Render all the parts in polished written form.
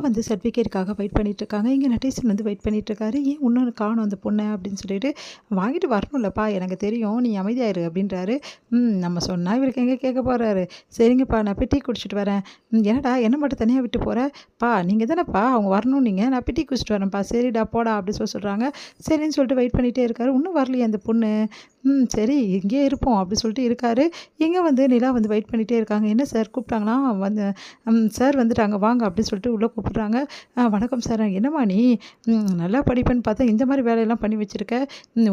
வந்து சர்டிஃபிகேட்டுக்காக வெயிட் பண்ணிட்டுருக்காங்க. இங்கே நட்டேசன் வந்து வெயிட் பண்ணிட்டுருக்காரு. ஏன் இன்னும் காணோம் அந்த பொண்ண அப்படின்னு சொல்லிட்டு, வாங்கிட்டு வரணும்லப்பா எனக்கு தெரியும். நீ அமைதியா இரு அப்படின்றாரு. நம்ம சொன்னா இவருக்கு எங்கே கேட்க போறாரு. சரிங்கப்பா நான் போய் டீ குடிச்சிட்டு வரேன். என்னடா என்ன மட்டும் தனியா விட்டு போற? நீங்க தானப்பா அவங்க வரணும்னீங்க. நான் போய் டீ குடிச்சிட்டு வரேன்ப்பா. சரிடா போடா அப்படி சொல்றாங்க. சரின்னு சொல்லிட்டு வெயிட் பண்ணிட்டே இருக்காரு. இன்னும் வரலையே அந்த பொண்ணு. சரி இங்கேயே இருப்போம் அப்படி சொல்லிட்டு இருக்காரு. இங்க வந்து நிலா வந்து வெயிட் பண்ணிட்டே இருக்காங்க. என்ன சார் கூப்பிட்டாங்களா? வந்து சார் வந்துட்டாங்க வாங்க அப்படின்னு சொல்லிட்டு உள்ள கூப்பிடுறாங்க. வணக்கம் சார். என்னம்மா நீ நல்லா படிப்பேன்னு பார்த்தா இந்த மாதிரி வேலையெல்லாம் பண்ணி வச்சிருக்க.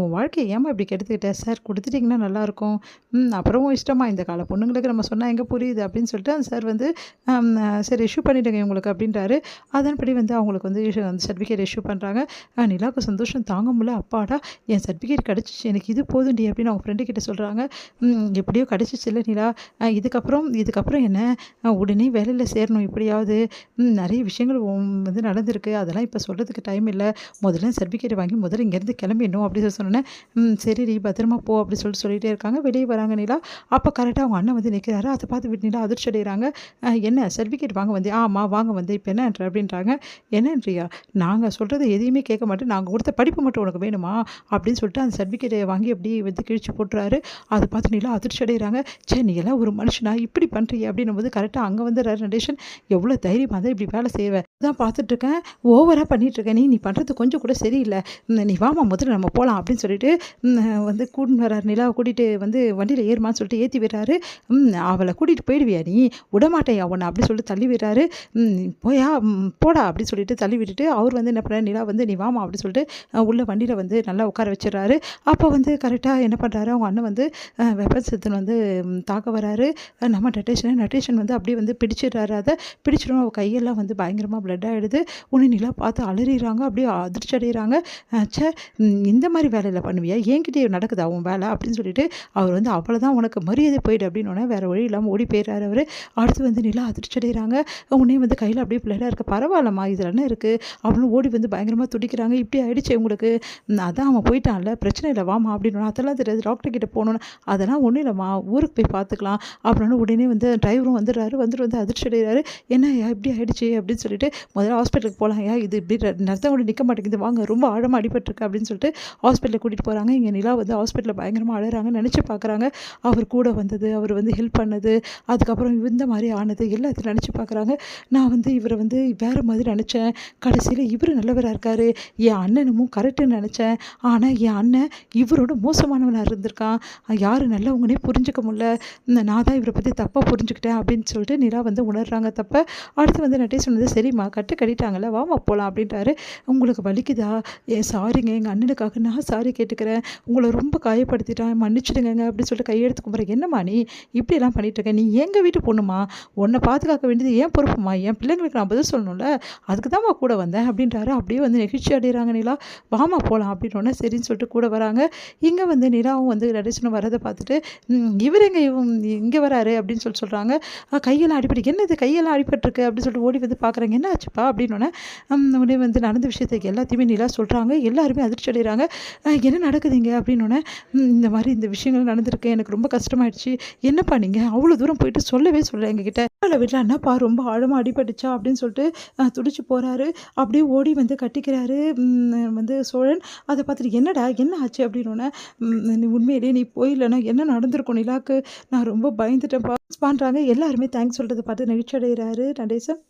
உன் வாழ்க்கைய ஏம்மா இப்படி கெடுத்துக்கிட்ட? சார் குடுத்துட்டீங்கன்னா நல்லாயிருக்கும். அப்புறம் உன் இஷ்டமா இந்த கால பொண்ணுங்களுக்கு நம்ம சொன்னா எங்க புரியுது அப்படின்னு சொல்லிட்டு அந்த சார் வந்து சரி இஷ்யூ பண்ணிடுங்க இவங்களுக்கு அப்படின்றாரு. அதன்படி வந்து அவங்களுக்கு வந்து அந்த சர்டிஃபிகேட் இஷ்யூ பண்ணுறாங்க. நிலாவுக்கு சந்தோஷம் தாங்க முடியல. அப்பாடா என் சர்டிஃபிகேட் கிடச்சிச்சு எனக்கு இது போதும்டி அப்படின்னு அவங்க ஃப்ரெண்டு கிட்ட சொல்கிறாங்க. எப்படியோ கிடச்சிச்சுல்ல நிலா. இதுக்கப்புறம் என்ன உடனே வேலையில் சேரணும் எப்படியாவது. நிறைய விஷயங்கள் வந்து நடந்திருக்கு. அதெல்லாம் இப்போ சொல்கிறதுக்கு டைம் இல்லை. முதல்ல சர்டிஃபிகேட் வாங்கி முதல்ல இங்கேருந்து கிளம்பிடணும் அப்படின்னு சொன்னேன். சரிடி பத்திரமா போ அப்படி சொல்லிட்டே இருக்காங்க. வெளியே வராங்க நிலா. அப்போ கரெக்டாக அவங்க அண்ணன் வந்து நிற்கிறாரு. அதை பார்த்து விட்டு நிலா அதிர்ச்சி அடைகிறாங்க. என்ன சர்டிஃபிகேட் வாங்க வந்து ஆமாம் வாங்க வந்து இப்போ என்னன்ற அப்படின்றாங்க. என்னன்றியா? நாங்கள் சொல்கிறது எதையுமே கேட்க மாட்டேன். நாங்கள் கொடுத்த படிப்பு மட்டும் உனக்கு வேணுமா அப்படின்னு சொல்லிட்டு அந்த சர்டிஃபிகேட்டை வாங்கி அப்படியே வந்து கிழிச்சு போட்டுறாரு. அதை பார்த்து நிலா அதிர்ச்சி அடைகிறாங்க. நீ எல்லாம் ஒரு மனுஷனா இப்படி பண்ணுறீங்க அப்படின்னும் போது கரெக்டாக அங்கே வந்து நடேசன் எவ்வளோ தைரியமாக தான் இப்படி வேலை செய்வேன் தான் பார்த்துட்ருக்கேன். ஓவராக பண்ணிகிட்ருக்கேன். நீ பண்ணுறது கொஞ்சம் கூட சரியில்லை. நீ வாமா முதல்ல நம்ம போகலாம் அப்படின்னு சொல்லிட்டு வந்து கூட்டின்னு வர்றாரு. நிலாவை கூட்டிகிட்டு வந்து வண்டியில் ஏறுமான்னு சொல்லிட்டு ஏற்றி விடுறாரு. அவளை கூட்டிகிட்டு போயிடுவியா நீ? விடமாட்டேயா உன்னை அப்படி சொல்லிட்டு தள்ளி விடுறாரு. போயா போடா அப்படின்னு சொல்லிட்டு தள்ளி விட்டுட்டு அவர் வந்து என்ன பண்ணுறாரு, நிலா வந்து நீ வாமா அப்படின்னு சொல்லிட்டு உள்ள வண்டியில் வந்து நல்லா உட்கார வச்சிடறாரு. அப்போ வந்து கரெக்டாக என்ன பண்ணுறாரு, அவங்க அண்ணன் வந்து வெப்பன்ஸ் எடுத்துன்னு வந்து தாக்க வராரு. நம்ம நட்டேஷன் வந்து அப்படியே வந்து பிடிச்சிடுறாரு. அதை பிடிச்சிடும். அவள் கையெல்லாம் வந்து பயங்கரமாக பிளட் ஆகிடுது. உன்னை நிலா பார்த்து அலறிறாங்க. அப்படியே அதிர்ச்சி அடைகிறாங்க. சே இந்த மாதிரி வேலையில் பண்ணுவியா? என்கிட்டயே நடக்குதா உன் வேலை அப்படின்னு சொல்லிட்டு அவர் வந்து அவ்வளோதான் உனக்கு மரியாதை போயிடு அப்படின்னு வேறு வழி இல்லாமல் ஓடி போயிடுறாரு அவர். அடுத்து வந்து நிலா அதிர்ச்சி அடைகிறாங்க. உன்னே வந்து கையில் அப்படியே பிளட்டாக இருக்க பரவாயில்லம்மா இதில் என்ன இருக்குது அப்படின்னு ஓடி வந்து பயங்கரமாக துடிக்கிறாங்க. இப்படி ஆயிடுச்சு உங்களுக்கு. அதான் அவன் போயிட்டான்ல பிரச்சனை இல்லை வாமா அப்படின்னு. அதெல்லாம் தெரியாது டாக்டர் கிட்ட போகணுன்னு. அதெல்லாம் ஒன்றும் இல்லைம்மா ஊருக்கு போய் பார்த்துக்கலாம் அப்படின்னு உடனே வந்து டிரைவரும் வந்துடுறாரு. வந்துட்டு வந்து அதிர்ச்சி அடைகிறாரு. என்ன இப்படி ஆயிடுச்சு அப்படின்னு சொல்லிட்டு முதல்ல ஹாஸ்பிட்டலுக்கு போகலாம். இது இப்படி நடத்த கூட நிற்க மாட்டேங்குது வாங்க ரொம்ப ஆழமாக அடிபட்டிருக்கு அப்படின்னு சொல்லிட்டு ஹாஸ்பிட்டலுக்கு கூட்டிகிட்டு போகிறாங்க. இங்கே நிலா வந்து ஹாஸ்பிட்டலில் பயங்கரமாக அழகிறாங்க. நினச்சி பார்க்குறாங்க அவர் கூட வந்தது, அவர் வந்து ஹெல்ப் பண்ணது, அதுக்கப்புறம் இந்த மாதிரி ஆனது எல்லாத்தையும் நினச்சி பார்க்குறாங்க. நான் வந்து இவரை வந்து வேறு மாதிரி நினச்சேன். கடைசியில் இவர் நல்லவராக இருக்கார். என் அண்ணனுமும் கரெக்டுன்னு நினச்சேன். ஆனால் என் அண்ணன் இவரோட மோசமானவனாக இருந்திருக்கான். யார் நல்லவங்கன்னே புரிஞ்சுக்க முடியல. நான் தான் இவரை பற்றி தப்பாக புரிஞ்சுக்கிட்டேன் அப்படின்னு சொல்லிட்டு நிலா வந்து உணர்றாங்க தப்பை. அடுத்து வந்து நட்டேசன் வந்து சரிம்மா கட்டிட்டாங்கல்ல வாமா போகலாம் அப்படின்ட்டாரு. உங்களுக்கு வலிக்குதா? சாரிங்க எங்கள் அண்ணனுக்காக நான் சாரி கேட்டுக்கிறேன். உங்களை ரொம்ப காயப்படுத்திட்டான் மன்னிச்சிடுங்க அப்படின்னு சொல்லிட்டு கையெடுத்து கும்பிட்றேன். என்னம்மா நீ இப்படியெல்லாம் பண்ணிகிட்ருக்க? நீ எங்கள் வீட்டு பொண்ணுமா, உன்னை பாதுகாக்க வேண்டியது ஏன் பொறுப்புமா? என் பிள்ளைங்களுக்கு நான் பதில் சொல்லணும்ல, அதுக்கு தான்மா கூட வந்தேன் அப்படின்றாரு. அப்படியே வந்து நெகிழ்ச்சி அடைகிறாங்க நிலா. வாமா போகலாம் அப்படின்னோடனே சரின்னு சொல்லிட்டு கூட வராங்க. இங்கே வந்து நிலாவும் வந்து நடேசனும் வரதை பார்த்துட்டு இவர் எங்கே இங்கே வராரு அப்படின்னு சொல்கிறாங்க. கையெல்லாம் அடிபட்டு என்னது கையெல்லாம் அடிபட்டுருக்கு அப்படின்னு சொல்லிட்டு ஓடி வந்து பார்க்குறாங்க. என்ன ஆச்சுப்பா அப்படின்னோடனே உடனே வந்து நடந்த விஷயத்துக்கு எல்லாத்தையுமே நிலா சொல்கிறாங்க. எல்லாருமே அதிர்ச்சி அடைகிறாங்க. என்ன நடக்குதுங்க அப்படின்னோடனே இந்த மாதிரி இந்த விஷயங்கள் நடந்திருக்கு எனக்கு ரொம்ப கஷ்டமாயிடுச்சு. என்னப்பா நீங்கள் அவ்வளோ தூரம் போயிட்டு சொல்லவே சொல்ல எங்ககிட்ட வீட்டில் என்னப்பா ரொம்ப ஆழமாக அடிபட்டுச்சா அப்படின்னு சொல்லிட்டு துடிச்சு போகிறாரு. அப்படியே ஓடி வந்து கட்டிக்கிறாரு வந்து சோழன். அதை பார்த்துட்டு என்னடா என்ன ஆச்சு அப்படின்னோடனே நீ உண்மையிலேயே நீ போயிடலன்னா என்ன நடந்திருக்கும் நிலாக்கு, நான் ரொம்ப பயந்துட்டேன்ப்பா பண்ணுறாங்க. எல்லாருமே தேங்க்ஸ் சொல்கிறத பார்த்து நெகிழ்ச்சி அடைகிறாரு நடேசன்.